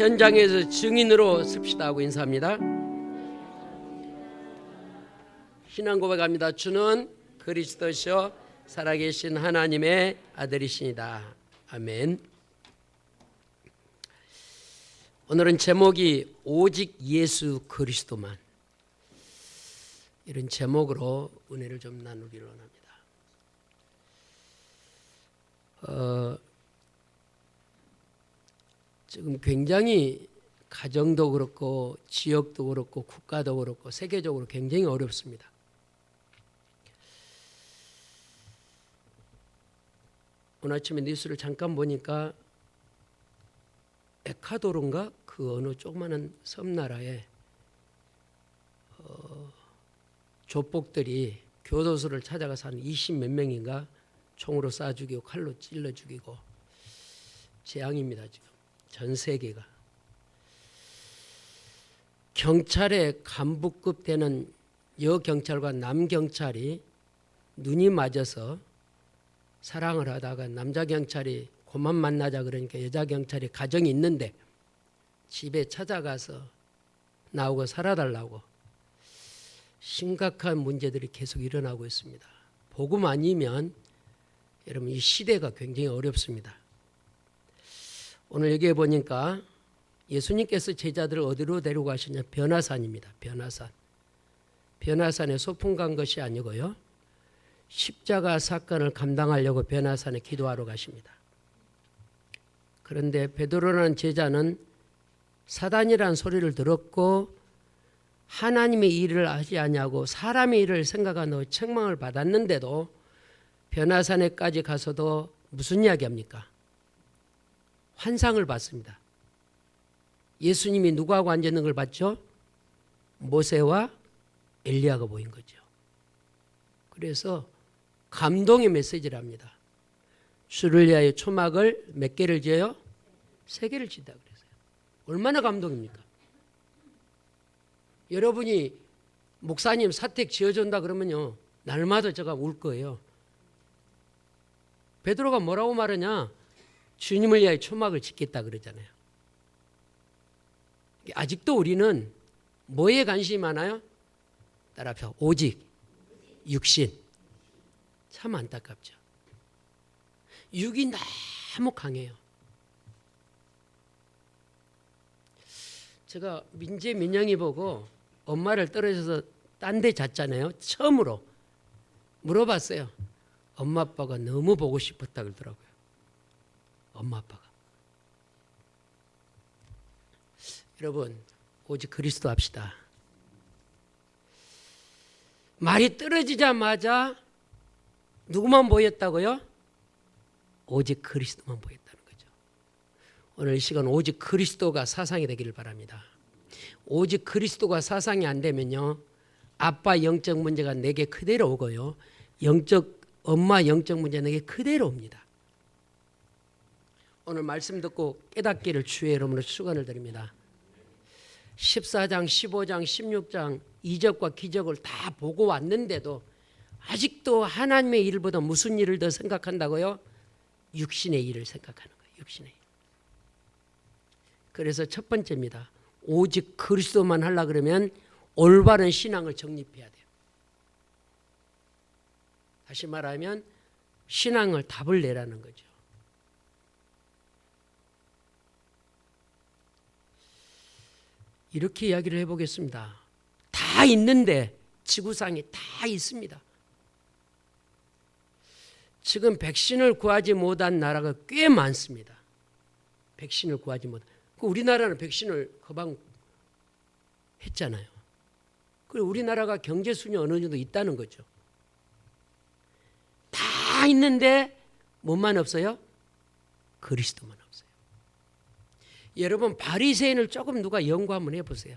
현장에서 증인으로 섭시다 하고 인사합니다. 신앙 고백합니다. 주는 그리스도시요 살아계신 하나님의 아들이시니다. 아멘. 오늘은 제목이 오직 예수 그리스도만, 이런 제목으로 은혜를 좀 나누기로 합니다. 지금 굉장히 가정도 그렇고 지역도 그렇고 국가도 그렇고 세계적으로 굉장히 어렵습니다. 오늘 아침에 뉴스를 잠깐 보니까 에콰도르인가 그 어느 조그마한 섬나라에 조폭들이 교도소를 찾아가서 한 20 몇 명인가 총으로 쏴 죽이고 칼로 찔러 죽이고 재앙입니다. 지금 전 세계가. 경찰의 간부급 되는 여경찰과 남경찰이 눈이 맞아서 사랑을 하다가 남자 경찰이 그만 만나자 그러니까 여자 경찰이 가정이 있는데 집에 찾아가서 나오고 살아달라고, 심각한 문제들이 계속 일어나고 있습니다. 복음 아니면 여러분 이 시대가 굉장히 어렵습니다. 오늘 여기에 보니까 예수님께서 제자들을 어디로 데리고 가시냐, 변화산입니다. 변화산에 소풍 간 것이 아니고요, 십자가 사건을 감당하려고 변화산에 기도하러 가십니다. 그런데 베드로라는 제자는 사단이라는 소리를 들었고 하나님의 일을 하지 아니하고 사람의 일을 생각하는 책망을 받았는데도 변화산에까지 가서도 무슨 이야기합니까? 환상을 봤습니다. 예수님이 누구하고 앉아있는 걸 봤죠? 모세와 엘리야가 보인 거죠. 그래서 감동의 메시지를 합니다. 주를 위하여 초막을 몇 개를 지어요? 3개를 짓다 그랬어요. 얼마나 감동입니까? 여러분이 목사님 사택 지어준다 그러면요, 날마다 제가 울 거예요. 베드로가 뭐라고 말하냐? 주님을 위하여 초막을 짓겠다 그러잖아요. 아직도 우리는 뭐에 관심이 많아요? 따라합시다. 오직 육신. 참 안타깝죠. 육이 너무 강해요. 제가 민재 민영이 보고 엄마를 떨어져서 딴 데 잤잖아요. 처음으로 물어봤어요. 엄마 아빠가 너무 보고 싶었다 그러더라고요. 엄마 아빠가. 여러분 오직 그리스도 합시다. 말이 떨어지자마자 누구만 보였다고요? 오직 그리스도만 보였다는 거죠. 오늘 이 시간 오직 그리스도가 사상이 되기를 바랍니다. 오직 그리스도가 사상이 안 되면요, 아빠 영적 문제가 내게 그대로 오고요, 엄마 영적 문제가 내게 그대로 옵니다. 오늘 말씀 듣고 깨닫기를 주의 이름으로 축원을 드립니다. 14장, 15장, 16장 이적과 기적을 다 보고 왔는데도 아직도 하나님의 일보다 무슨 일을 더 생각한다고요? 육신의 일을 생각하는 거예요. 육신의 일. 그래서 첫 번째입니다. 오직 그리스도만 하려고 그러면 올바른 신앙을 정립해야 돼요. 다시 말하면 신앙을 답을 내라는 거죠. 이렇게 이야기를 해보겠습니다. 다 있는데, 지구상에 다 있습니다. 지금 백신을 구하지 못한 나라가 꽤 많습니다. 백신을 구하지 못한. 우리나라는 백신을 거방했잖아요. 그리고 우리나라가 경제 수준이 어느 정도 있다는 거죠. 다 있는데 뭐만 없어요? 그리스도만 없어요. 여러분 바리새인을 조금 누가 연구 한번 해보세요.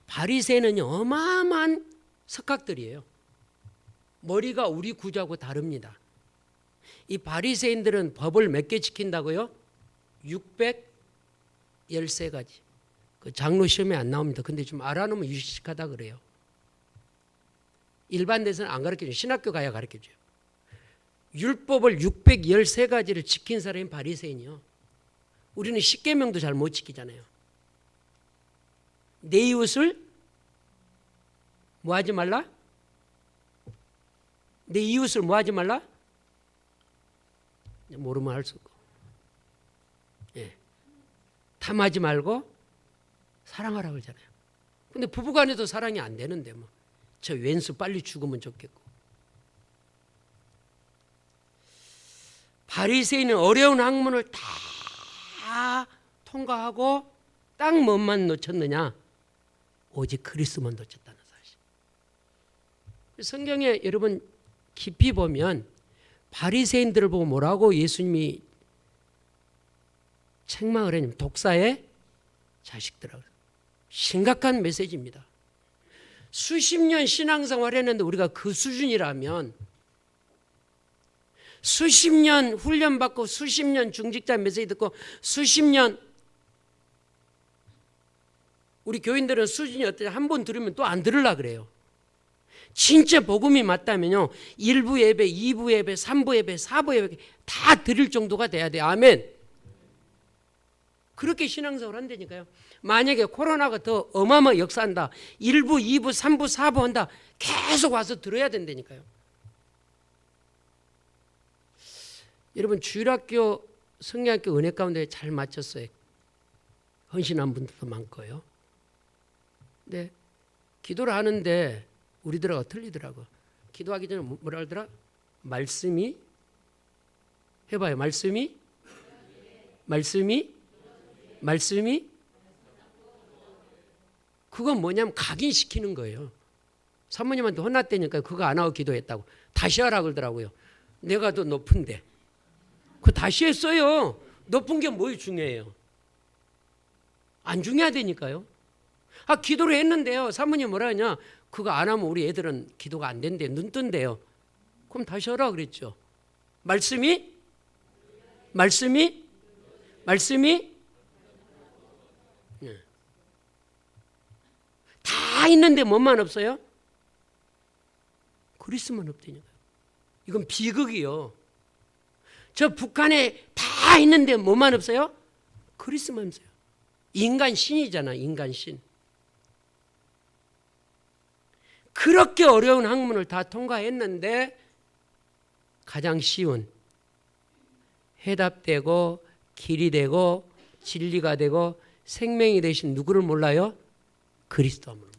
바리새인은 어마어마한 석학들이에요. 머리가 우리 구조하고 다릅니다. 이 바리새인들은 법을 몇 개 지킨다고요? 613가지. 그 장로 시험에 안 나옵니다. 근데 좀 알아놓으면 유식하다 그래요. 일반 데서는 안 가르쳐줘요. 신학교 가야 가르쳐줘요. 율법을 613가지를 지킨 사람이 바리새인이요. 우리는 십계명도 잘 못 지키잖아요. 내 이웃을 뭐 하지 말라? 내 이웃을 뭐 하지 말라? 모르면 할 수 없고. 예. 탐하지 말고 사랑하라 그러잖아요. 근데 부부간에도 사랑이 안 되는데 뭐. 저 왼수 빨리 죽으면 좋겠고. 바리새인은 어려운 학문을 다 통과하고 딱 뭐만 놓쳤느냐? 오직 그리스도만 놓쳤다는 사실. 성경에 여러분 깊이 보면 바리새인들을 보고 뭐라고 예수님이 책망을 했냐면 독사의 자식들하고. 심각한 메시지입니다. 수십 년 신앙생활 했는데 우리가 그 수준이라면, 수십 년 훈련받고 수십 년 중직자 메시지 듣고 수십 년, 우리 교인들은 수준이 어떠냐 한 번 들으면 또 안 들으려고 그래요. 진짜 복음이 맞다면요 1부 예배, 2부 예배, 3부 예배, 4부 예배 다 드릴 정도가 돼야 돼요. 아멘. 그렇게 신앙생활 한다니까요. 만약에 코로나가 더 어마어마하게 역사한다, 1부, 2부, 3부, 4부 한다, 계속 와서 들어야 된다니까요. 여러분 주일학교, 성경학교 은혜 가운데 잘 맞췄어요. 헌신한 분들도 많고요. 근데 기도를 하는데 우리들하고 틀리더라고. 기도하기 전에 뭐라 하더라? 말씀이 해봐요. 말씀이 그건 뭐냐면 각인시키는 거예요. 사모님한테 혼났다니까 그거 안 하고 기도했다고. 다시 하라 그러더라고요. 내가 더 높은데. 그거 다시 했어요. 높은 게 뭐 중요해요? 안 중요하다니까요. 기도를 했는데요. 사모님 뭐라 하냐? 그거 안 하면 우리 애들은 기도가 안 된대. 눈 뜬대요. 그럼 다시 하라 그랬죠. 말씀이 다 있는데 뭐만 없어요? 그리스도만 없다니까요. 이건 비극이요. 저 북한에 다 있는데 뭐만 없어요? 그리스도만 없어요. 인간 신이잖아. 인간 신. 그렇게 어려운 학문을 다 통과했는데 가장 쉬운, 해답되고 길이 되고 진리가 되고 생명이 되신 누구를 몰라요? 그리스도를 몰라요.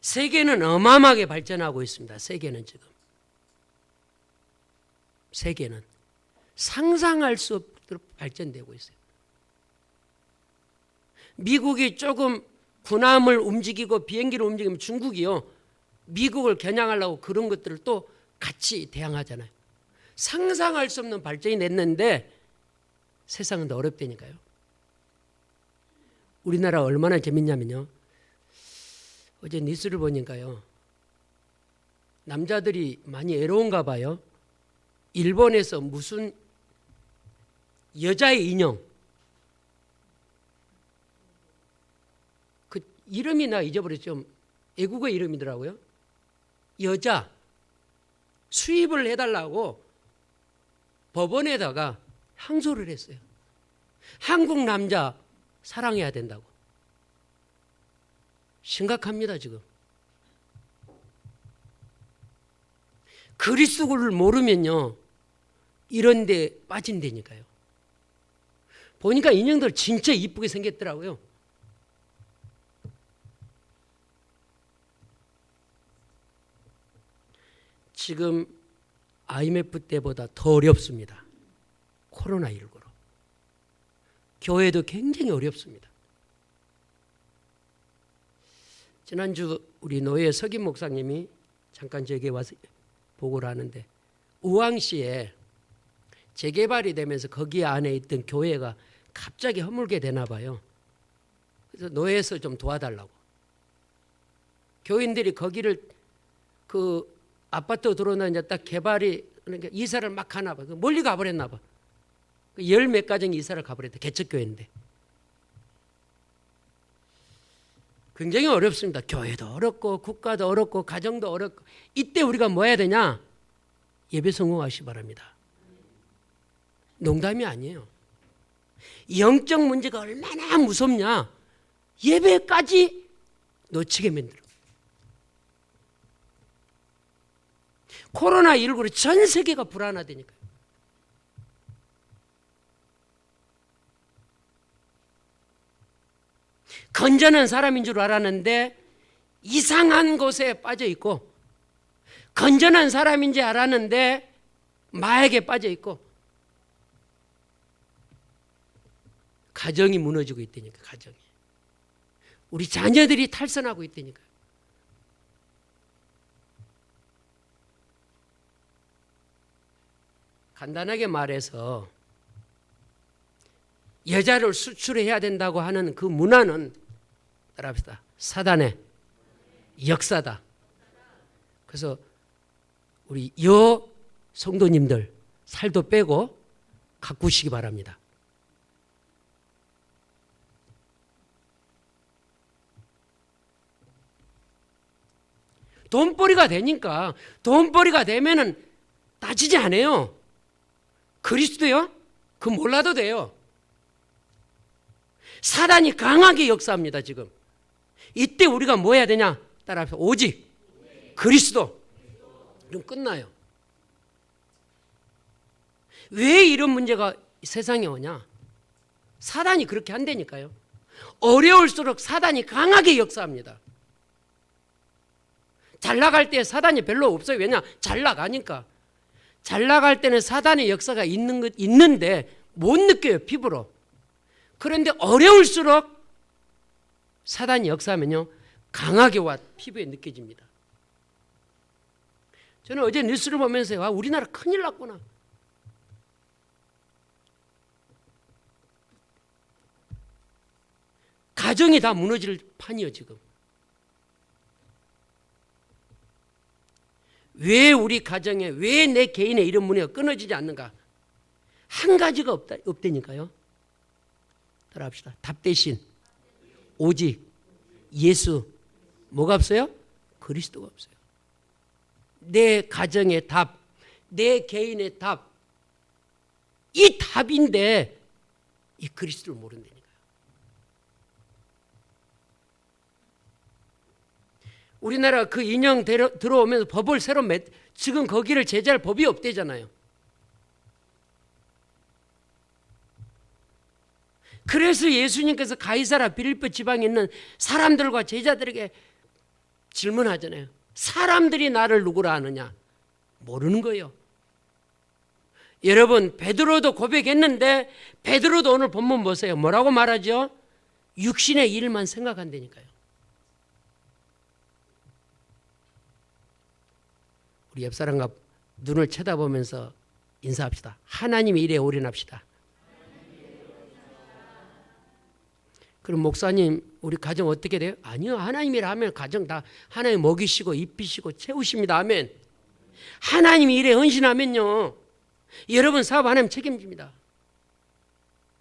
세계는 어마어마하게 발전하고 있습니다. 세계는 지금. 세계는 상상할 수 없도록 발전되고 있어요. 미국이 조금 군함을 움직이고 비행기를 움직이면 중국이요, 미국을 겨냥하려고 그런 것들을 또 같이 대항하잖아요. 상상할 수 없는 발전이 됐는데 세상은 더 어렵다니까요. 우리나라 얼마나 재밌냐면요, 어제 뉴스를 보니까요, 남자들이 많이 애로운가 봐요. 일본에서 무슨 여자의 인형, 그 이름이 나 잊어버렸죠. 애국어 이름이더라고요. 여자 수입을 해달라고 법원에다가 항소를 했어요. 한국 남자 사랑해야 된다고. 심각합니다 지금. 그리스도를 모르면요 이런 데 빠진다니까요. 보니까 인형들 진짜 이쁘게 생겼더라고요. 지금 IMF 때보다 더 어렵습니다. 코로나19로. 교회도 굉장히 어렵습니다. 지난주 우리 노예 석임 목사님이 잠깐 저에게 와서 보고를 하는데, 우왕시에 재개발이 되면서 거기 안에 있던 교회가 갑자기 허물게 되나 봐요. 그래서 노예에서 좀 도와달라고. 교인들이 거기를 그 아파트 들어오는 이제 딱 개발이, 그러니까 이사를 막 하나 봐. 멀리 가버렸나 봐. 열 몇 가정이 이사를 가버렸다. 개척교회인데. 굉장히 어렵습니다. 교회도 어렵고 국가도 어렵고 가정도 어렵고. 이때 우리가 뭐 해야 되냐? 예배 성공하시기 바랍니다. 농담이 아니에요. 영적 문제가 얼마나 무섭냐. 예배까지 놓치게 만들어. 코로나19로 전 세계가 불안하다니까요. 건전한 사람인 줄 알았는데 이상한 곳에 빠져 있고, 건전한 사람인지 알았는데 마약에 빠져 있고, 가정이 무너지고 있다니까. 가정이. 우리 자녀들이 탈선하고 있다니까. 간단하게 말해서 여자를 수출해야 된다고 하는 그 문화는 따라합시다. 사단의 역사다. 그래서 우리 여 성도님들 살도 빼고 가꾸시기 바랍니다. 돈벌이가 되니까, 돈벌이가 되면은 따지지 않아요. 그리스도요? 그 몰라도 돼요. 사단이 강하게 역사합니다. 지금 이때 우리가 뭐 해야 되냐? 따라합시다. 오직 그리스도. 그럼 끝나요. 왜 이런 문제가 세상에 오냐? 사단이 그렇게 한다니까요. 어려울수록 사단이 강하게 역사합니다. 잘 나갈 때 사단이 별로 없어요. 왜냐? 잘 나가니까. 잘 나갈 때는 사단의 역사가 있는데 못 느껴요. 피부로. 그런데 어려울수록 사단이 역사하면요, 강하게 와 피부에 느껴집니다. 저는 어제 뉴스를 보면서 와, 우리나라 큰일 났구나. 가정이 다 무너질 판이요 지금. 왜 우리 가정에, 왜 내 개인의 이런 문제가 끊어지지 않는가? 한 가지가 없다니까요. 따라합시다. 답 대신 오직 예수. 뭐가 없어요? 그리스도가 없어요. 내 가정의 답, 내 개인의 답, 이 답인데 이 그리스도를 모른다니까요. 우리나라 그 인형 들어오면서 법을 새로 지금 거기를 제재할 법이 없대잖아요. 그래서 예수님께서 가이사라 빌립보 지방에 있는 사람들과 제자들에게 질문하잖아요. 사람들이 나를 누구라 하느냐? 모르는 거예요. 여러분, 베드로도 고백했는데 베드로도 오늘 본문 보세요. 뭐라고 말하죠? 육신의 일만 생각한다니까요. 우리 옆사람과 눈을 쳐다보면서 인사합시다. 하나님의 일에 올인합시다. 그럼 목사님, 우리 가정 어떻게 돼요? 아니요, 하나님 일 하면 가정 다 하나님 먹이시고 입히시고 채우십니다. 아멘. 하나님 일에 헌신하면요, 여러분 사업 하나님 책임집니다.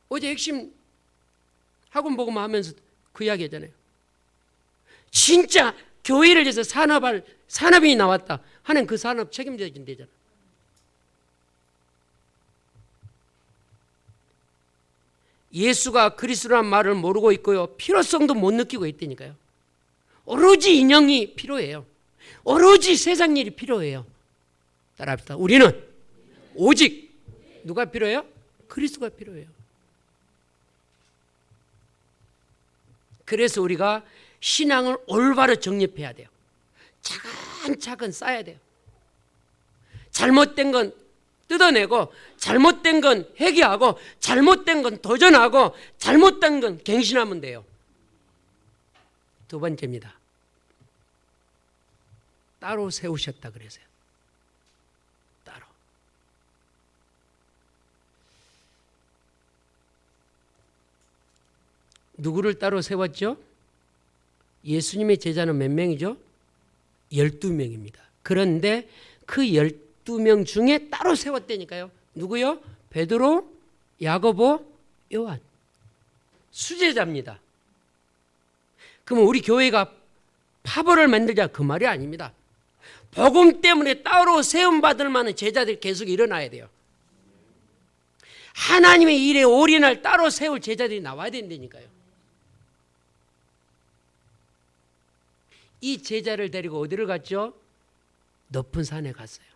어제 핵심 학원 복음화 하면서 그 이야기 했잖아요. 진짜 교회를 위해서 산업이 나왔다. 하나님 그 산업 책임져야 된다잖아. 예수가 그리스도란 말을 모르고 있고요, 필요성도 못 느끼고 있다니까요. 오로지 인형이 필요해요. 오로지 세상 일이 필요해요. 따라합시다. 우리는 오직 누가 필요해요? 그리스도가 필요해요. 그래서 우리가 신앙을 올바로 정립해야 돼요. 차근차근 쌓아야 돼요. 잘못된 건 뜯어내고, 잘못된 건 회개하고, 잘못된 건 도전하고, 잘못된 건 갱신하면 돼요. 두 번째입니다. 따로 세우셨다 그래서요. 따로. 누구를 따로 세웠죠? 예수님의 제자는 몇 명이죠? 12명입니다. 그런데 그 12명 중에 따로 세웠다니까요. 누구요? 베드로, 야고보, 요한. 수제자입니다. 그러면 우리 교회가 파벌을 만들자 그 말이 아닙니다. 복음 때문에 따로 세움받을 만한 제자들이 계속 일어나야 돼요. 하나님의 일에 올인할 따로 세울 제자들이 나와야 된다니까요. 이 제자를 데리고 어디를 갔죠? 높은 산에 갔어요.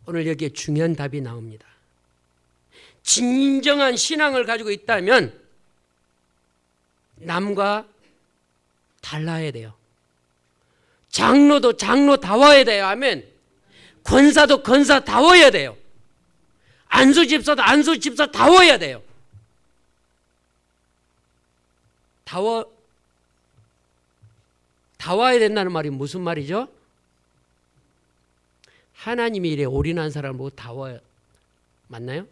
오늘 여기에 중요한 답이 나옵니다. 진정한 신앙을 가지고 있다면 남과 달라야 돼요. 장로도 장로다워야 돼요. 아멘. 권사도 권사다워야 돼요. 안수집사도 안수집사다워야 돼요. 다워야 된다는 말이 무슨 말이죠? 하나님의 일에 올인한 사람을 보고 다워야, 맞나요?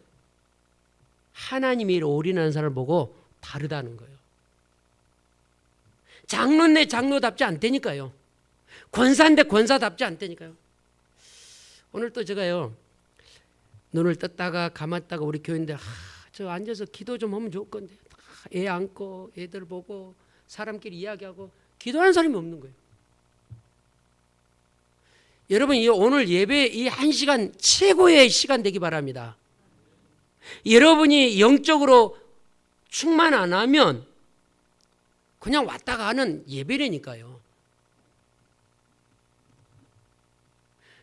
하나님의 일에 올인한 사람을 보고 다르다는 거예요. 장로인데 장로답지 않다니까요. 권사인데 권사답지 않다니까요. 오늘 또 제가요, 눈을 떴다가 감았다가 우리 교인들 저 앉아서 기도 좀 하면 좋을 건데 애 안고 애들 보고 사람끼리 이야기하고 기도하는 사람이 없는 거예요. 여러분, 오늘 예배 이 1시간 최고의 시간 되기 바랍니다. 여러분이 영적으로 충만 안 하면 그냥 왔다가 하는 예배라니까요.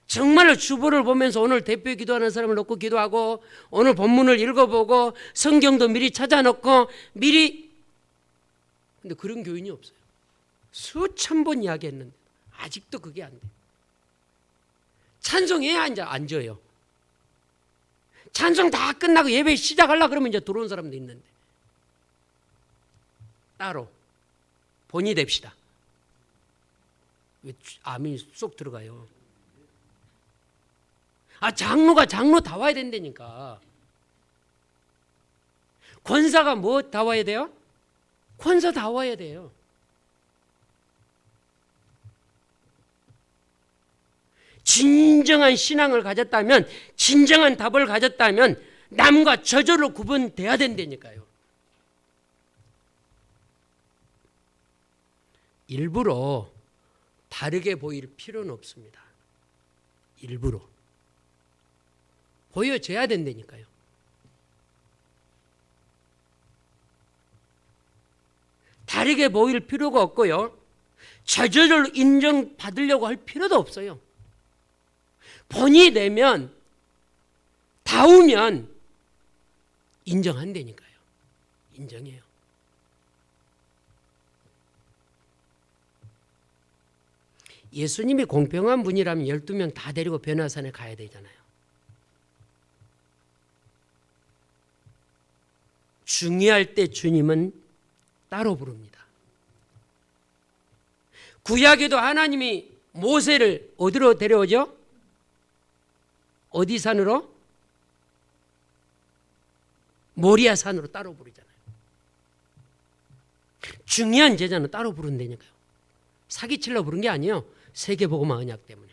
정말로 주보를 보면서 오늘 대표 기도하는 사람을 놓고 기도하고 오늘 본문을 읽어보고 성경도 미리 찾아놓고 미리, 근데 그런 교인이 없어요. 수천 번 이야기했는데 아직도 그게 안 돼. 찬송해야 앉아요. 찬송 다 끝나고 예배 시작하려고 그러면 이제 들어온 사람도 있는데 따로 본이 됩시다. 왜 아멘이 쏙 들어가요? 장로가 장로 다 와야 된다니까. 권사가 뭐 다 와야 돼요? 권사 다 와야 돼요. 진정한 신앙을 가졌다면, 진정한 답을 가졌다면 남과 저절로 구분돼야 된다니까요. 일부러 다르게 보일 필요는 없습니다. 일부러 보여줘야 된다니까요. 다르게 보일 필요가 없고요. 저절로 인정받으려고 할 필요도 없어요. 본이 되면, 다우면 인정한다니까요. 인정해요. 예수님이 공평한 분이라면 12명 다 데리고 변화산에 가야 되잖아요. 중요할 때 주님은 따로 부릅니다. 구약에도 하나님이 모세를 어디로 데려오죠? 어디 산으로? 모리아 산으로 따로 부르잖아요. 중요한 제자는 따로 부른다니까요. 사기치려고 부른 게 아니에요. 세계복음화 언약 때문에.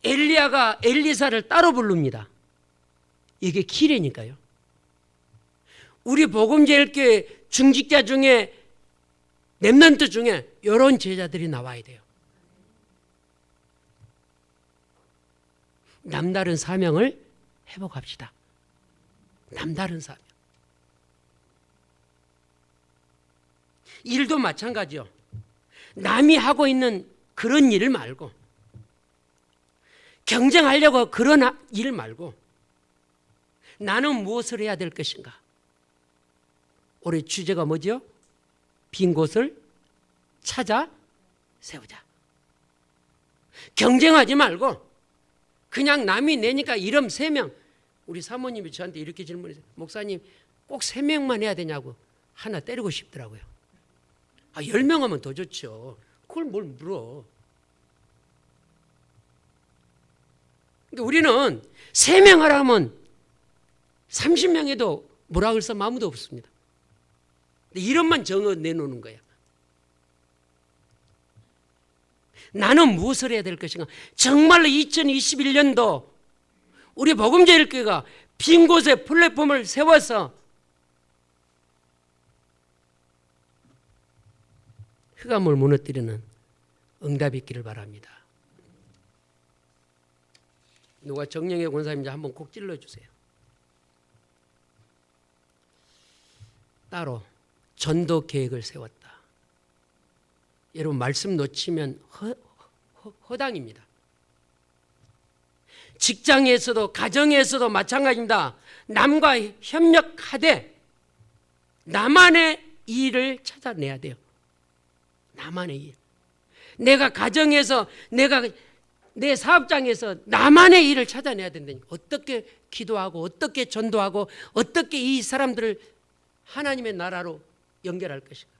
엘리야가 엘리사를 따로 부릅니다. 이게 기례니까요. 우리 복음제일교회 중직자 중에 렘넌트 중에 이런 제자들이 나와야 돼요. 남다른 사명을 회복합시다. 남다른 사명. 일도 마찬가지요. 남이 하고 있는 그런 일 말고, 경쟁하려고 그런 일 말고, 나는 무엇을 해야 될 것인가? 올해 주제가 뭐죠? 빈 곳을 찾아 세우자. 경쟁하지 말고 그냥 남이 내니까 이름 3명. 우리 사모님이 저한테 이렇게 질문했어요. 목사님 꼭 3명만 해야 되냐고. 하나 때리고 싶더라고요. 10명 하면 더 좋죠. 그걸 뭘 물어. 근데 우리는 3명 하라면 30명 해도 뭐라 그럴 사람 아무도 없습니다. 근데 이름만 정해 내놓는 거야. 나는 무엇을 해야 될 것인가? 정말로 2021년도 우리 복음제일교회가 빈 곳에 플랫폼을 세워서 흑암을 무너뜨리는 응답이 있기를 바랍니다. 누가 정령의 권사님인지 한번 꼭 찔러주세요. 따로 전도 계획을 세웠다. 여러분 말씀 놓치면 허당입니다. 직장에서도 가정에서도 마찬가지입니다. 남과 협력하되 나만의 일을 찾아내야 돼요. 나만의 일. 내가 가정에서 내가 내 사업장에서 나만의 일을 찾아내야 된다니까. 어떻게 기도하고 어떻게 전도하고 어떻게 이 사람들을 하나님의 나라로 연결할 것인가.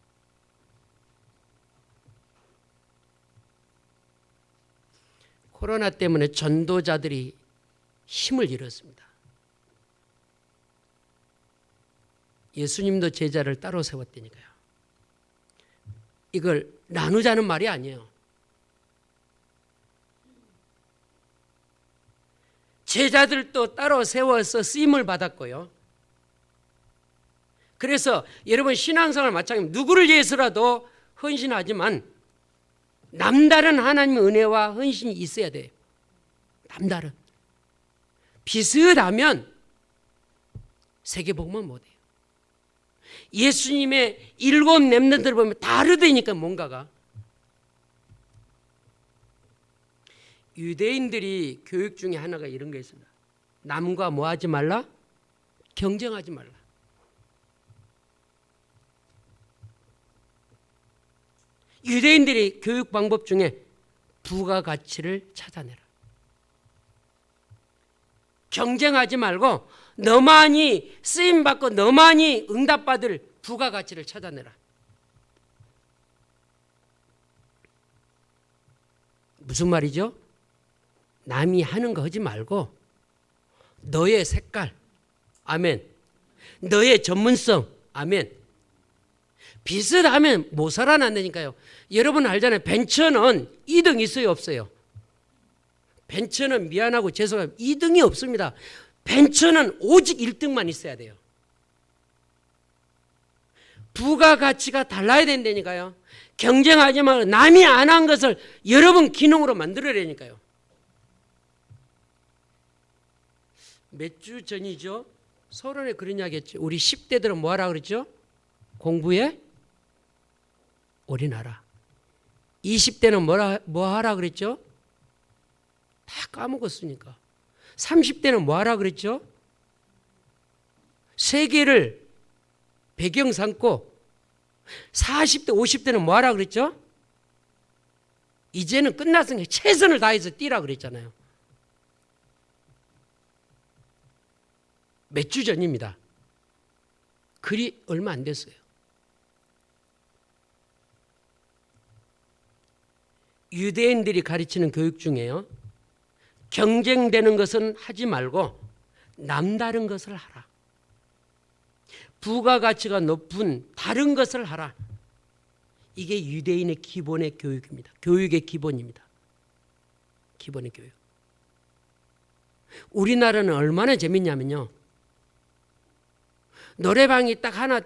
코로나 때문에 전도자들이 힘을 잃었습니다. 예수님도 제자를 따로 세웠다니까요. 이걸 나누자는 말이 아니에요. 제자들도 따로 세워서 쓰임을 받았고요. 그래서 여러분 신앙생활 마찬가지입니다. 누구를 위해서라도 헌신하지만 남다른 하나님의 은혜와 헌신이 있어야 돼요. 남다른. 비슷하면 세계복음은 못해요. 예수님의 7 렘넌트를 보면 다르다니까 뭔가가. 유대인들이 교육 중에 하나가 이런 게 있습니다. 남과 뭐 하지 말라? 경쟁하지 말라. 유대인들이 교육 방법 중에 부가가치를 찾아내라. 경쟁하지 말고 너만이 쓰임받고 너만이 응답받을 부가가치를 찾아내라. 무슨 말이죠? 남이 하는 거 하지 말고 너의 색깔, 아멘. 너의 전문성, 아멘. 비슷하면 못 살아난다니까요. 여러분 알잖아요. 벤처는 2등 있어요, 없어요? 벤처는 미안하고 죄송합니다. 2등이 없습니다. 벤처는 오직 1등만 있어야 돼요. 부가가치가 달라야 된다니까요. 경쟁하지 말고 남이 안 한 것을 여러분 기능으로 만들어내니까요. 몇 주 전이죠. 서론에 그런 이야기 했죠. 우리 10대들은 뭐 하라 그랬죠? 공부에 올인하라. 20대는 뭐 하라 그랬죠? 다 까먹었으니까. 30대는 뭐 하라 그랬죠? 세계를 배경 삼고 40대, 50대는 뭐 하라 그랬죠? 이제는 끝났으니까 최선을 다해서 뛰라 그랬잖아요. 몇 주 전입니다. 글이 얼마 안 됐어요. 유대인들이 가르치는 교육 중에요. 경쟁되는 것은 하지 말고 남다른 것을 하라. 부가가치가 높은 다른 것을 하라. 이게 유대인의 기본의 교육입니다. 교육의 기본입니다. 기본의 교육. 우리나라는 얼마나 재밌냐면요. 노래방이 딱 하나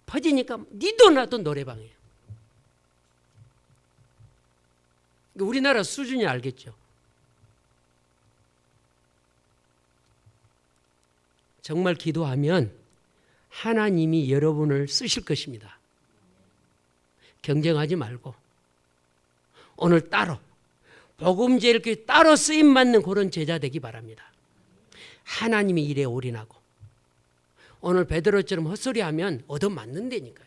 퍼지니까 니도 나도 노래방이에요. 우리나라 수준이 알겠죠. 정말 기도하면 하나님이 여러분을 쓰실 것입니다. 경쟁하지 말고 오늘 따로 복음제일교회 따로 쓰임받는 그런 제자 되기 바랍니다. 하나님의 일에 올인하고 오늘 베드로처럼 헛소리하면 얻어맞는다니까요.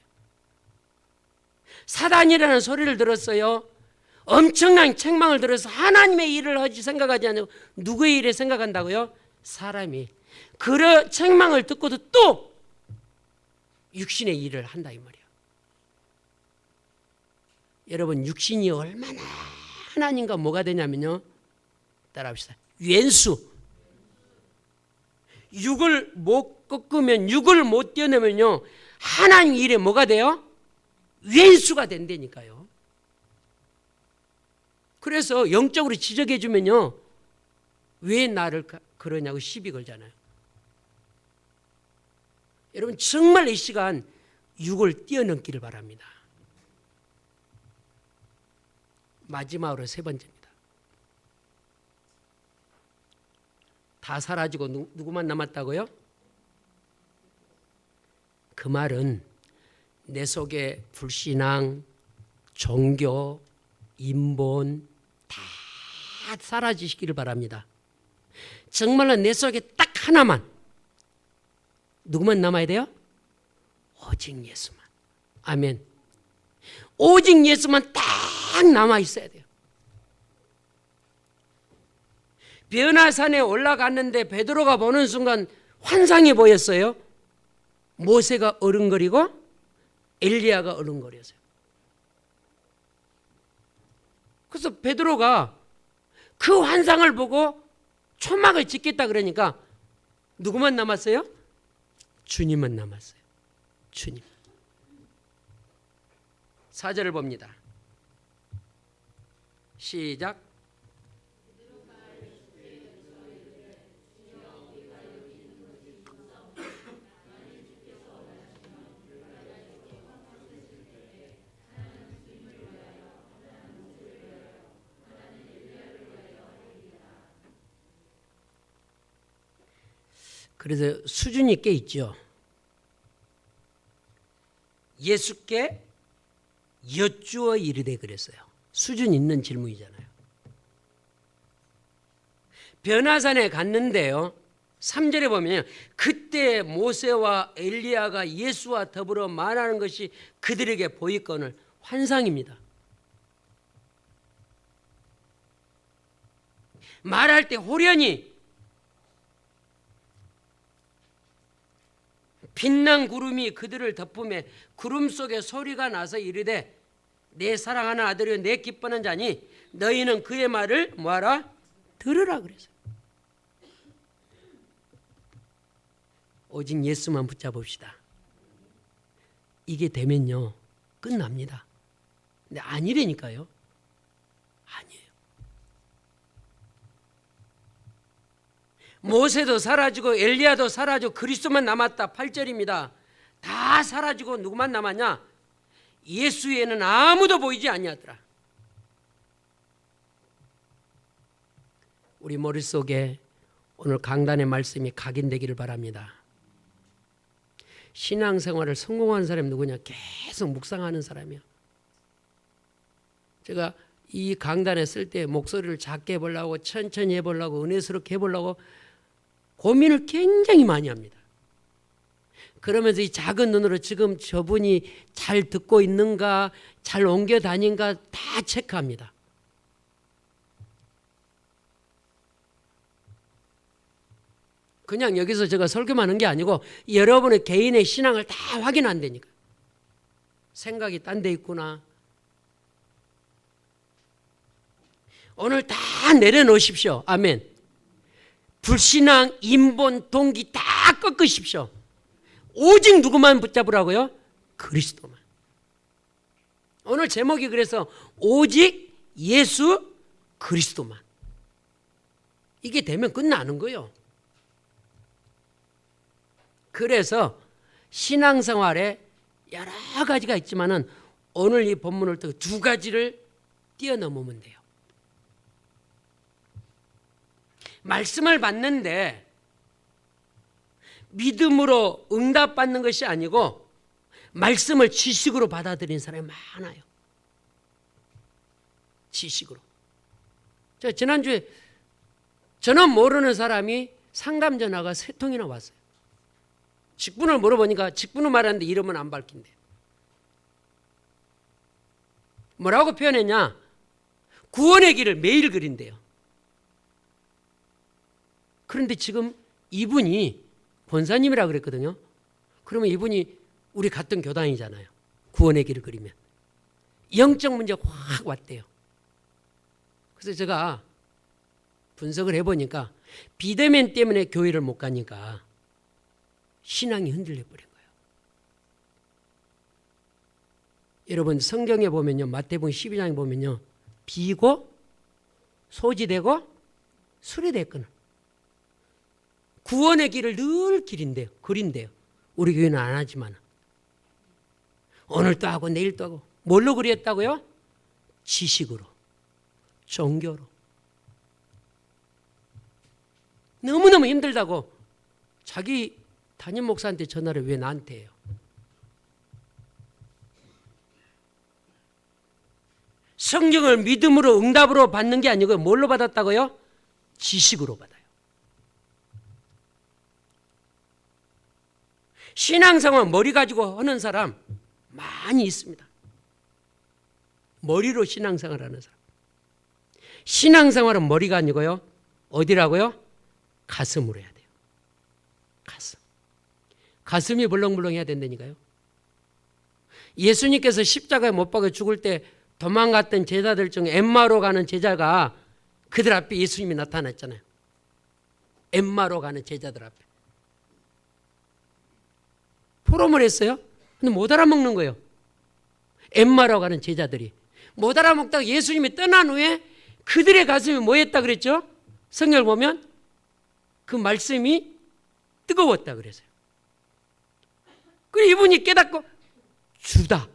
사단이라는 소리를 들었어요. 엄청난 책망을 들어서 하나님의 일을 하지 생각하지 않고 누구의 일에 생각한다고요? 사람이. 그 책망을 듣고도 또 육신의 일을 한다 이 말이야. 여러분 육신이 얼마나 하나님과 뭐가 되냐면요. 따라합시다. 왼수. 육을 못 꺾으면 육을 못 뛰어내면요. 하나님 일에 뭐가 돼요? 왼수가 된다니까요. 그래서 영적으로 지적해 주면요. 왜 나를 그러냐고 시비 걸잖아요. 여러분 정말 이 시간 육을 뛰어넘기를 바랍니다. 마지막으로 세 번째입니다. 다 사라지고 누구만 남았다고요? 그 말은 내 속에 불신앙, 종교, 인본 다 사라지시기를 바랍니다. 정말로 내 속에 딱 하나만, 누구만 남아야 돼요? 오직 예수만. 아멘. 오직 예수만 딱 남아 있어야 돼요. 변화산에 올라갔는데 베드로가 보는 순간 환상이 보였어요. 모세가 어른거리고 엘리야가 어른거렸어요. 그래서 베드로가 그 환상을 보고 초막을 짓겠다 그러니까 누구만 남았어요? 주님만 남았어요. 주님. 4절을 봅니다. 시작. 그래서 수준이 꽤 있죠. 예수께 여쭈어 이르되 그랬어요. 수준 있는 질문이잖아요. 변화산에 갔는데요. 3절에 보면 그때 모세와 엘리야가 예수와 더불어 말하는 것이 그들에게 보이거늘 환상입니다. 말할 때 호련히 빛난 구름이 그들을 덮으며 구름 속에 소리가 나서 이르되 내 사랑하는 아들이여 내 기뻐하는 자니 너희는 그의 말을 뭐하라? 들으라 그랬어요. 오직 예수만 붙잡읍시다. 이게 되면요 끝납니다. 근데 아니라니까요. 아니에요. 모세도 사라지고 엘리야도 사라지고 그리스도만 남았다. 8절입니다. 다 사라지고 누구만 남았냐? 예수 외에는 아무도 보이지 아니하더라. 우리 머릿속에 오늘 강단의 말씀이 각인되기를 바랍니다. 신앙생활을 성공한 사람이 누구냐? 계속 묵상하는 사람이요. 제가 이 강단에 쓸 때 목소리를 작게 해보려고 천천히 해보려고 은혜스럽게 해보려고 고민을 굉장히 많이 합니다. 그러면서 이 작은 눈으로 지금 저분이 잘 듣고 있는가 잘 옮겨 다닌가 다 체크합니다. 그냥 여기서 제가 설교만 하는 게 아니고 여러분의 개인의 신앙을 다 확인한다니까. 생각이 딴 데 있구나. 오늘 다 내려놓으십시오. 아멘. 불신앙, 인본, 동기 다 꺾으십시오. 오직 누구만 붙잡으라고요? 그리스도만. 오늘 제목이 그래서 오직 예수 그리스도만. 이게 되면 끝나는 거예요. 그래서 신앙생활에 여러 가지가 있지만은 오늘 이 본문을 통해 두 가지를 뛰어넘으면 돼요. 말씀을 받는데 믿음으로 응답받는 것이 아니고 말씀을 지식으로 받아들이는 사람이 많아요. 지식으로. 제가 지난주에 전혀 모르는 사람이 상담 전화가 3통이나 왔어요. 직분을 물어보니까 직분을 말하는데 이름은 안 밝힌대요. 뭐라고 표현했냐? 구원의 길을 매일 그린대요. 그런데 지금 이분이 권사님이라 그랬거든요. 그러면 이분이 우리 같은 교단이잖아요. 구원의 길을 그리면. 영적 문제가 확 왔대요. 그래서 제가 분석을 해보니까 비대면 때문에 교회를 못 가니까 신앙이 흔들려 버린 거예요. 여러분 성경에 보면요. 마태복음 12장에 보면요. 비고 소지되고 수리됐거든. 구원의 길을 늘 그린대요. 우리 교회는 안 하지만. 오늘도 하고 내일도 하고. 뭘로 그렸다고요? 지식으로. 종교로. 너무너무 힘들다고 자기 담임 목사한테 전화를 왜 나한테 해요? 성경을 믿음으로 응답으로 받는 게 아니고 뭘로 받았다고요? 지식으로 받아요. 신앙생활 머리 가지고 하는 사람 많이 있습니다. 머리로 신앙생활 하는 사람. 신앙생활은 머리가 아니고요. 어디라고요? 가슴으로 해야 돼요. 가슴. 가슴이 벌렁벌렁해야 된다니까요. 예수님께서 십자가에 못 박혀 죽을 때 도망갔던 제자들 중에 엠마로 가는 제자가 그들 앞에 예수님이 나타났잖아요. 엠마로 가는 제자들 앞에. 포럼을 했어요. 근데 못 알아먹는 거예요. 엠마로 가는 제자들이. 못 알아먹다가 예수님이 떠난 후에 그들의 가슴이 뭐 했다 그랬죠? 성경을 보면 그 말씀이 뜨거웠다 그랬어요. 그리고 이분이 깨닫고 주다.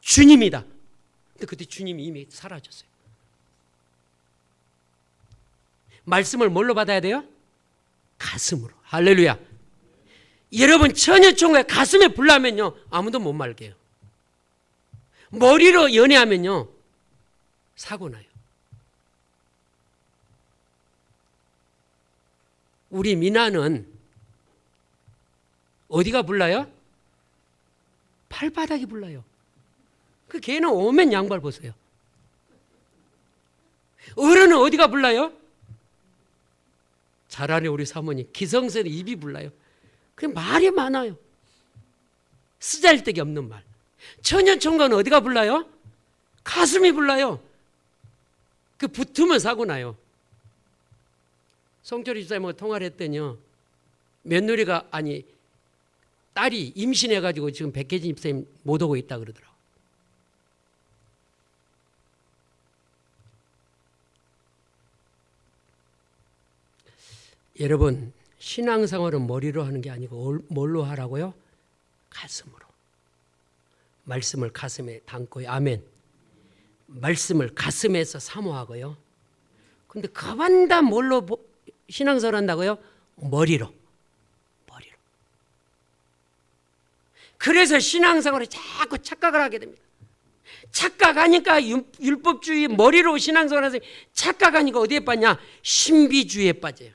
주님이다. 근데 그때 주님이 이미 사라졌어요. 말씀을 뭘로 받아야 돼요? 가슴으로. 할렐루야. 여러분 처녀총각 가슴에 불나면요 아무도 못 말게요. 머리로 연애하면요 사고 나요. 우리 미나는 어디가 불나요? 발바닥이 불나요. 그 걔는 오면 양발 보세요. 어른은 어디가 불나요? 잘하네 우리 사모님. 기성세는 입이 불나요. 그냥 말이 많아요. 쓰잘데기 없는 말. 처녀총각은 어디가 불나요? 가슴이 불나요. 그 붙으면 사고 나요. 송철이 집사님하고 통화를 했더니요. 며느리가 아니 딸이 임신해가지고 지금 백혜진 집사님 못 오고 있다 그러더라고요. 여러분 신앙생활은 머리로 하는 게 아니고 뭘로 하라고요? 가슴으로. 말씀을 가슴에 담고요. 아멘. 말씀을 가슴에서 사모하고요. 근데 가만다 뭘로 신앙생활 한다고요? 머리로. 머리로. 그래서 신앙생활에 자꾸 착각을 하게 됩니다. 착각하니까 율법주의 머리로 신앙생활에서 착각하니까 어디에 빠냐? 신비주의에 빠져요.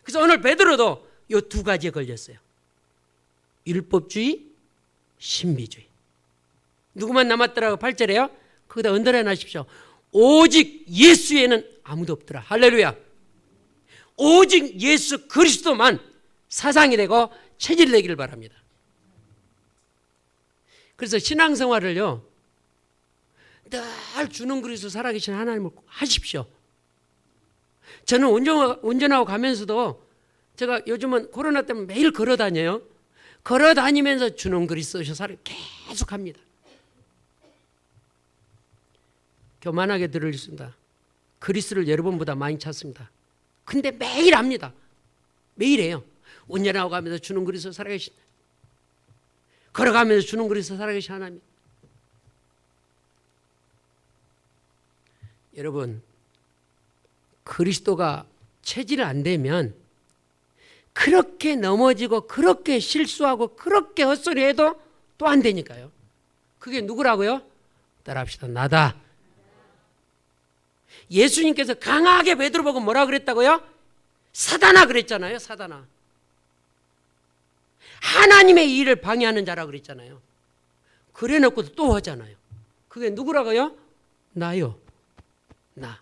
그래서 오늘 베드로도 이 두 가지에 걸렸어요. 율법주의, 신비주의. 누구만 남았더라고 8절에요. 거기다 언더라인 하십시오. 오직 예수에는 아무도 없더라. 할렐루야. 오직 예수 그리스도만 사상이 되고 체질이 되기를 바랍니다. 그래서 신앙생활을요 늘 주는 그리스도 살아계신 하나님을 하십시오. 저는 운전하고 가면서도 제가 요즘은 코로나 때문에 매일 걸어 다녀요. 걸어 다니면서 주는 그리스도 살아 계속 합니다. 교만하게 들으셨습니다. 그리스도를 여러분보다 많이 찾습니다. 근데 매일 합니다. 매일 해요. 운전하고 가면서 주는 그리스도 살아계신, 걸어가면서 주는 그리스도 살아계신 하나님. 여러분 그리스도가 체질 안 되면 그렇게 넘어지고 그렇게 실수하고 그렇게 헛소리해도 또 안 되니까요. 그게 누구라고요? 따라합시다. 나다. 예수님께서 강하게 베드로 보고 뭐라 그랬다고요? 사단아 그랬잖아요. 사단아. 하나님의 일을 방해하는 자라 그랬잖아요. 그래 놓고도 또 하잖아요. 그게 누구라고요? 나요. 나.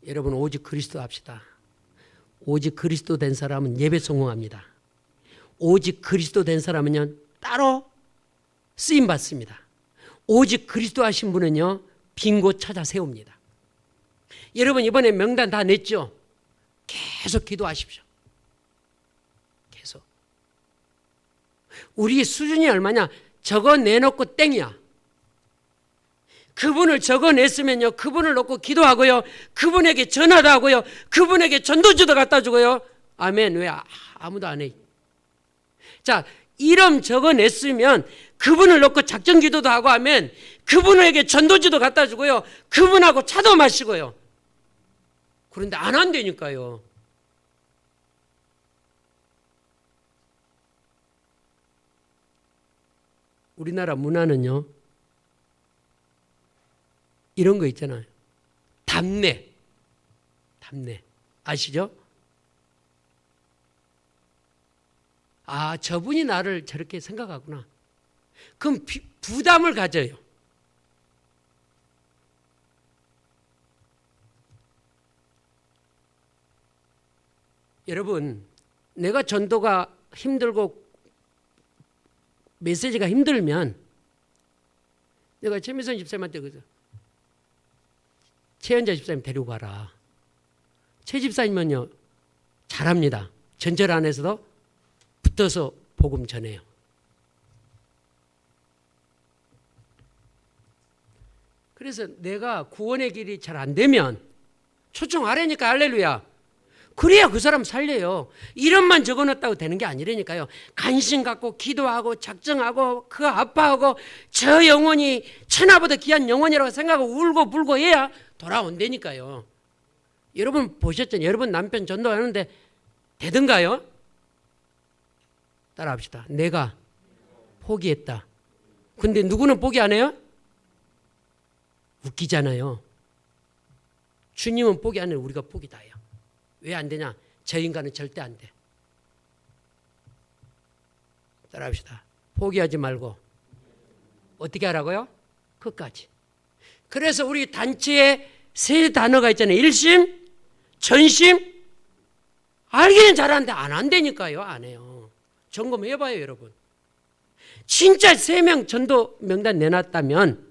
여러분 오직 그리스도 합시다. 오직 그리스도 된 사람은 예배 성공합니다. 오직 그리스도 된 사람은요 따로 쓰임 받습니다. 오직 그리스도 하신 분은요 빈 곳 찾아 세웁니다. 여러분 이번에 명단 다 냈죠? 계속 기도하십시오. 계속. 우리 수준이 얼마냐? 적어 내놓고 땡이야. 그분을 적어냈으면요 그분을 놓고 기도하고요 그분에게 전화도 하고요 그분에게 전도지도 갖다 주고요. 아멘. 왜 아무도 안 해? 자 이름 적어냈으면 그분을 놓고 작전 기도도 하고 하면 그분에게 전도지도 갖다 주고요. 그분하고 차도 마시고요. 그런데 안 한다니까요. 우리나라 문화는요, 이런 거 있잖아요. 답례. 아시죠? 아, 저분이 나를 저렇게 생각하구나. 그럼 부담을 가져요. 여러분, 내가 전도가 힘들고 메시지가 힘들면 내가 최미선 집사님한테 그래서 최연자 집사님 데리고 가라. 최 집사님은요 잘합니다. 전철 안에서도 붙어서 복음 전해요. 그래서 내가 구원의 길이 잘 안 되면 초청하라니까. 할렐루야. 그래야 그 사람 살려요. 이름만 적어놨다고 되는 게 아니라니까요. 관심 갖고 기도하고 작정하고 그 아파하고 저 영혼이 천하보다 귀한 영혼이라고 생각하고 울고 불고 해야 돌아온다니까요. 여러분 보셨잖아요. 여러분 남편 전도하는데 되던가요? 따라합시다. 내가 포기했다. 근데 누구는 포기 안 해요? 웃기잖아요. 주님은 포기 안 해요. 우리가 포기 다 해요. 왜 안 되냐? 저 인간은 절대 안 돼. 따라합시다. 포기하지 말고 어떻게 하라고요? 끝까지. 그래서 우리 단체에 세 단어가 있잖아요. 일심, 전심. 알기는 잘하는데 안 한다니까요. 안 해요. 점검해봐요, 여러분. 진짜 3명 전도 명단 내놨다면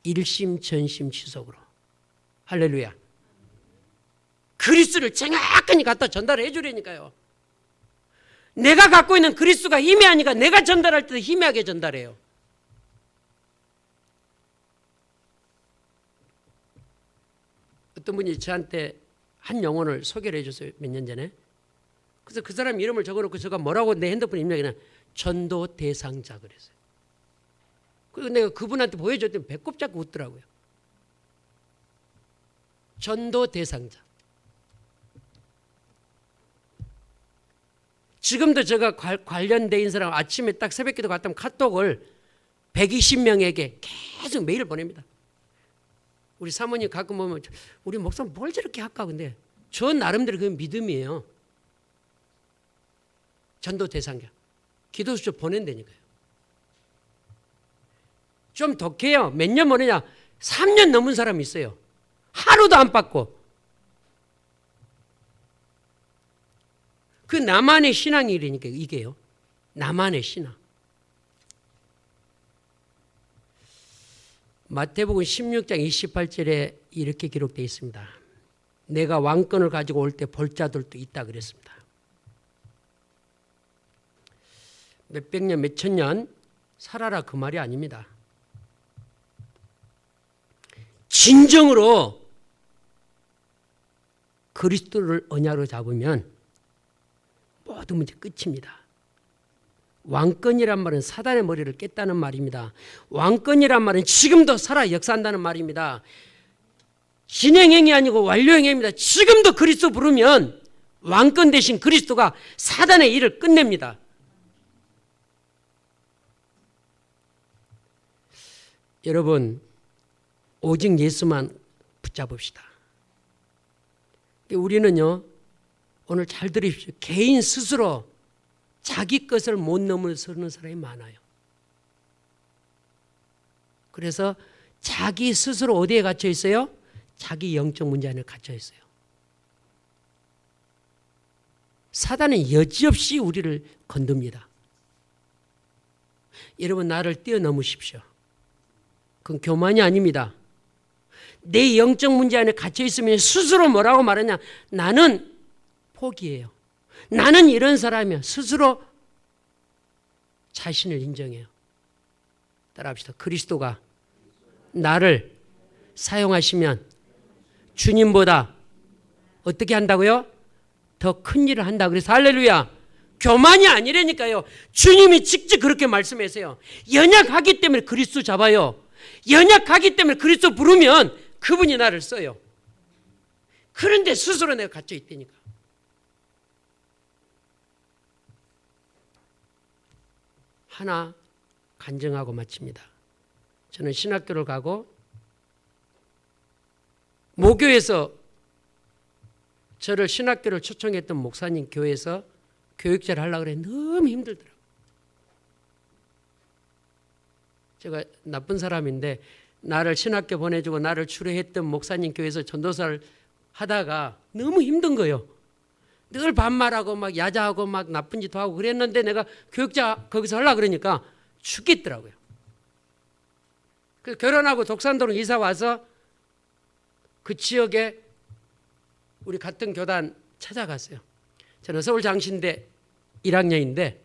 일심, 전심, 지속으로. 할렐루야. 그리스도를 정확하게 갖다 전달해 주려니까요. 내가 갖고 있는 그리스도가 희미하니까 내가 전달할 때도 희미하게 전달해요. 어떤 분이 저한테 한 영혼을 소개를 해줬어요. 몇 년 전에. 그래서 그 사람 이름을 적어놓고 제가 뭐라고 내 핸드폰 입력이나 전도 대상자 그랬어요. 그리고 내가 그분한테 보여줬더니 배꼽 잡고 웃더라고요. 전도 대상자. 지금도 제가 관련돼 있는 사람 아침에 딱 새벽기도 갔다 오면 카톡을 120명에게 계속 메일을 보냅니다. 우리 사모님 가끔 보면 우리 목사 뭘 저렇게 할까? 근데 저 나름대로 그 믿음이에요. 전도 대상자. 기도수첩 보낸다니까요. 좀 독해요. 몇 년 보내냐? 3년 넘은 사람이 있어요. 하루도 안 받고. 그 나만의 신앙이라니까 이게요. 나만의 신앙. 마태복음 16장 28절에 이렇게 기록되어 있습니다. 내가 왕권을 가지고 올 때 볼 자들도 있다 그랬습니다. 몇백 년, 몇천 년 살아라 그 말이 아닙니다. 진정으로 그리스도를 언약으로 잡으면 모든 문제 끝입니다. 왕권이란 말은 사단의 머리를 깼다는 말입니다. 왕권이란 말은 지금도 살아 역사한다는 말입니다. 진행행위 아니고 완료행위입니다. 지금도 그리스도 부르면 왕권 대신 그리스도가 사단의 일을 끝냅니다. 여러분 오직 예수만 붙잡읍시다. 우리는요 오늘 잘 들으십시오. 개인 스스로 자기 것을 못 넘어서는 사람이 많아요. 그래서 자기 스스로 어디에 갇혀 있어요? 자기 영적 문제 안에 갇혀 있어요. 사단은 여지없이 우리를 건듭니다. 여러분 나를 뛰어넘으십시오. 그건 교만이 아닙니다. 내 영적 문제 안에 갇혀 있으면 스스로 뭐라고 말하냐? 나는 포기해요. 나는 이런 사람이야. 스스로 자신을 인정해요. 따라합시다. 그리스도가 나를 사용하시면 주님보다 어떻게 한다고요? 더 큰 일을 한다. 그래서 할렐루야. 교만이 아니라니까요. 주님이 직접 그렇게 말씀하세요. 연약하기 때문에 그리스도 잡아요. 연약하기 때문에 그리스도 부르면 그분이 나를 써요. 그런데 스스로 내가 갇혀 있다니까. 하나 간증하고 마칩니다. 저는 신학교를 가고 모교에서 저를 신학교를 초청했던 목사님 교회에서 교육자를 하려고 그래. 너무 힘들더라고요. 제가 나쁜 사람인데 나를 신학교 보내주고 나를 추례했던 목사님 교회에서 전도사를 하다가 너무 힘든 거예요. 늘 반말하고 막 야자하고 막 나쁜 짓도 하고 그랬는데 내가 교육자 거기서 하려고 그러니까 죽겠더라고요. 그래서 결혼하고 독산도로 이사 와서 그 지역에 우리 같은 교단 찾아갔어요. 저는 서울 장신대 1학년인데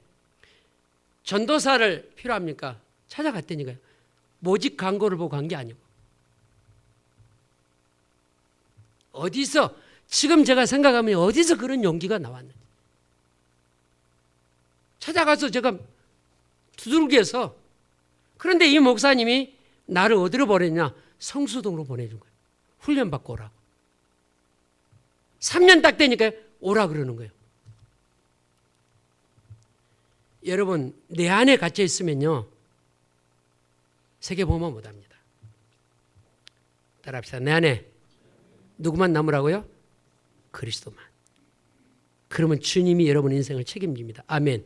전도사를 필요합니까? 찾아갔다니까요. 모집 광고를 보고 간 게 아니고. 어디서 지금 제가 생각하면 어디서 그런 용기가 나왔는지. 찾아가서 제가 두들겨서 그런데 이 목사님이 나를 어디로 보냈냐? 성수동으로 보내준 거예요. 훈련받고 오라고. 3년 딱 되니까 오라 그러는 거예요. 여러분 내 안에 갇혀 있으면요 세계보험은 못합니다. 따라합시다. 내 안에 누구만 남으라고요? 그리스도만. 그러면 주님이 여러분 인생을 책임집니다. 아멘.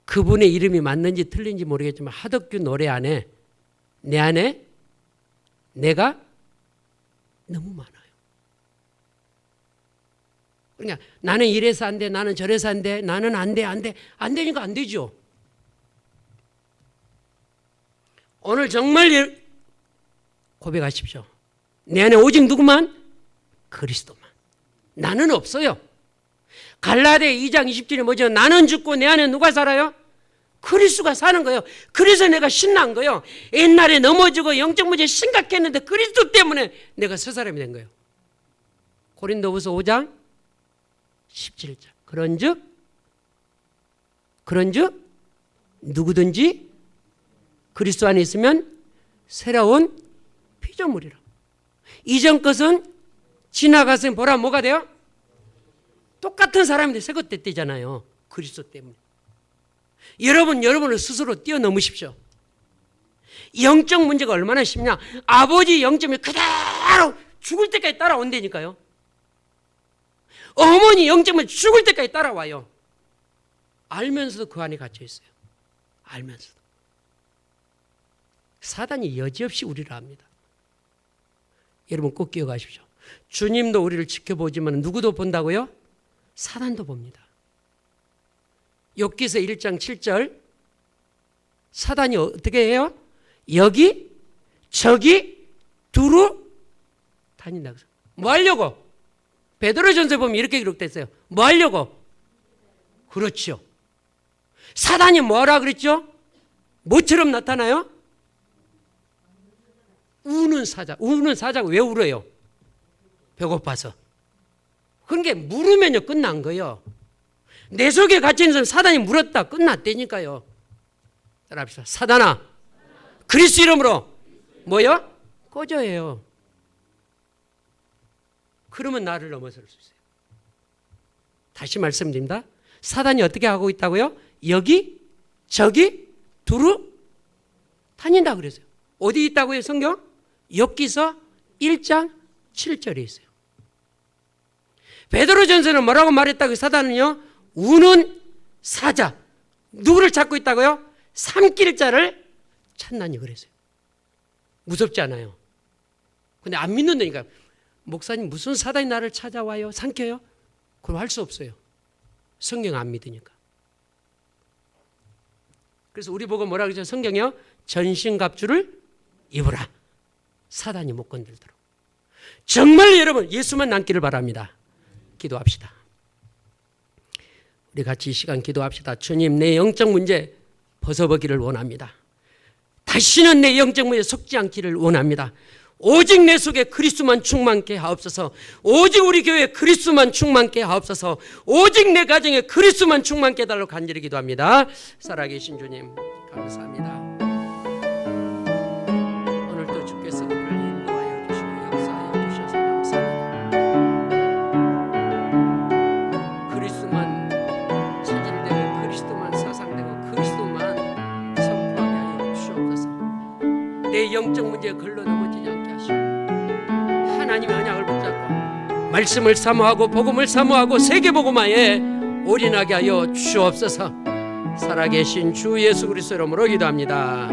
그분의 이름이 맞는지 틀린지 모르겠지만 하덕규 노래 안에 내 안에 내가 너무 많아요. 그러니까 나는 이래서 안 돼, 나는 저래서 안 돼, 나는 안 돼, 안 돼, 안 되니까 안 되죠. 오늘 정말 고백하십시오. 내 안에 오직 누구만? 그리스도만. 나는 없어요. 갈라디아 2장 20절에 뭐죠? 나는 죽고 내 안에 누가 살아요? 그리스도가 사는 거예요. 그래서 내가 신난 거예요. 옛날에 넘어지고 영적 문제 심각했는데 그리스도 때문에 내가 새 사람이 된 거예요. 고린도후서 5장 17절. 그런즉 누구든지 그리스도 안에 있으면 새로운 피조물이라. 이전 것은 지나가서 보라 뭐가 돼요? 똑같은 사람인데 새 것 됐대잖아요. 그리스도 때문에. 여러분을 스스로 뛰어넘으십시오. 영적 문제가 얼마나 쉽냐? 아버지 영점이 그대로 죽을 때까지 따라온다니까요. 어머니 영점은 죽을 때까지 따라와요. 알면서도 그 안에 갇혀 있어요. 알면서도. 사단이 여지없이 우리를 합니다. 여러분 꼭 기억하십시오. 주님도 우리를 지켜보지만 누구도 본다고요? 사단도 봅니다. 욥기서 1장 7절 사단이 어떻게 해요? 여기 저기 두루 다닌다고. 뭐 하려고? 베드로전서에 보면 이렇게 기록됐어요. 뭐 하려고? 그렇죠. 사단이 뭐라 그랬죠? 뭐처럼 나타나요? 우는 사자. 우는 사자가 왜 울어요? 배고파서. 그러니까 물으면요 끝난 거예요. 내 속에 갇혀있는 사단이 물었다 끝났다니까요. 따라합시다. 사단아 그리스도 이름으로 뭐요? 꺼져요. 그러면 나를 넘어설 수 있어요. 다시 말씀드립니다. 사단이 어떻게 하고 있다고요? 여기 저기 두루 다닌다 그랬어요. 어디 있다고요 성경? 욥기서 1장 7절에 있어요. 베드로전서는 뭐라고 말했다고요? 사단은요 우는 사자. 누구를 찾고 있다고요? 삼킬 자를 찾나니 그랬어요. 무섭지 않아요? 근데 안 믿는다니까. 목사님 무슨 사단이 나를 찾아와요? 삼켜요? 그럼 할 수 없어요. 성경 안 믿으니까. 그래서 우리 보고 뭐라 그러죠? 성경이요? 전신갑주를 입으라. 사단이 못 건들도록. 정말 여러분 예수만 남기를 바랍니다. 기도합시다. 우리 같이 이 시간 기도합시다. 주님 내 영적 문제 벗어보기를 원합니다. 다시는 내 영적 문제에 속지 않기를 원합니다. 오직 내 속에 그리스도만 충만케 하옵소서. 오직 우리 교회에 그리스도만 충만케 하옵소서. 오직 내 가정에 그리스도만 충만케 해달라고 간절히 기도합니다. 살아계신 주님 감사합니다. 오늘도 주께서 우리를 인도하여 주시고 역사하여 주셔서 감사합니다. 그리스도만 체질되고 그리스도만 사상되고 그리스도만 선포하게 하여 주시옵소서. 내 영적 문제에 걸러 넘어지지 않게 하시고 하나님의 언약을 붙잡고 말씀을 사모하고 복음을 사모하고 세계복음화에 올인하게 하여 주옵소서. 살아계신 주 예수 그리스도 이름으로 기도합니다.